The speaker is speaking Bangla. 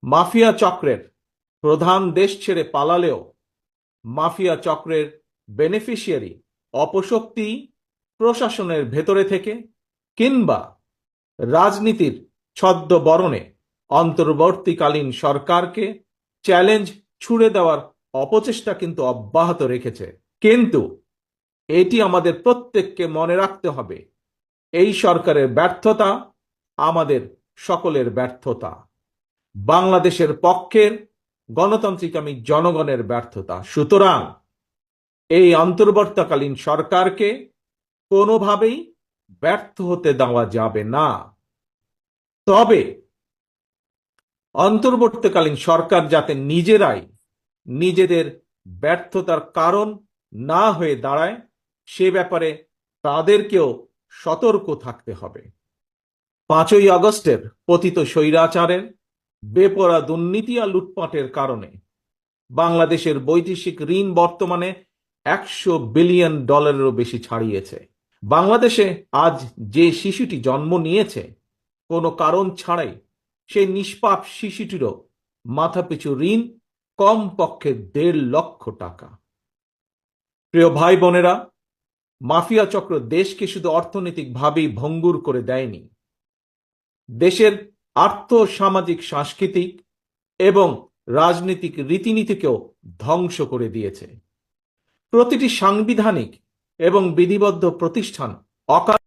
মাফিয়া চক্রের প্রধান দেশ ছেড়ে পালালেও মাফিয়া চক্রের বেনিফিশিয়ারি অপশক্তি প্রশাসনের ভেতরে থেকে কিংবা রাজনীতির ছদ্মবরণে অন্তর্বর্তীকালীন সরকারকে চ্যালেঞ্জ ছুড়ে দেওয়ার অপচেষ্টা কিন্তু অব্যাহত রেখেছে। কিন্তু এটি আমাদের প্রত্যেককে মনে রাখতে হবে, এই সরকারের ব্যর্থতা আমাদের সকলের ব্যর্থতা, বাংলাদেশের পক্ষের গণতান্ত্রিকামী জনগণের ব্যর্থতা। সুতরাং এই অন্তর্বর্তীকালীন সরকারকে কোনোভাবেই ব্যর্থ হতে দেওয়া যাবে না। তবে অন্তর্বর্তীকালীন সরকার যাতে নিজেরাই নিজেদের ব্যর্থতার কারণ না হয়ে দাঁড়ায়, সে ব্যাপারে তাদেরকেও সতর্ক থাকতে হবে। 5ই আগস্টের পতিত স্বৈরাচারের বেপরোয়া দুর্নীতি আর লুটপাটের কারণে বাংলাদেশের বৈদেশিক ঋণ বর্তমানে $100 বিলিয়ন বেশি ছাড়িয়েছে। বাংলাদেশে আজ যে শিশুটি জন্ম নিয়েছে কোনো কারণ ছাড়াই, সেই নিষ্পাপ শিশুটিরও মাথাপিছু ঋণ কমপক্ষে $1.5 লক্ষ। প্রিয় ভাই বোনেরা, মাফিয়া চক্র দেশকে শুধু অর্থনৈতিকভাবেই ভঙ্গুর করে দেয়নি, দেশের আর্থ সামাজিক সাংস্কৃতিক এবং রাজনৈতিক রীতিনীতিকেও ধ্বংস করে দিয়েছে। প্রতিটি সাংবিধানিক এবং বিধিবদ্ধ প্রতিষ্ঠান অকাল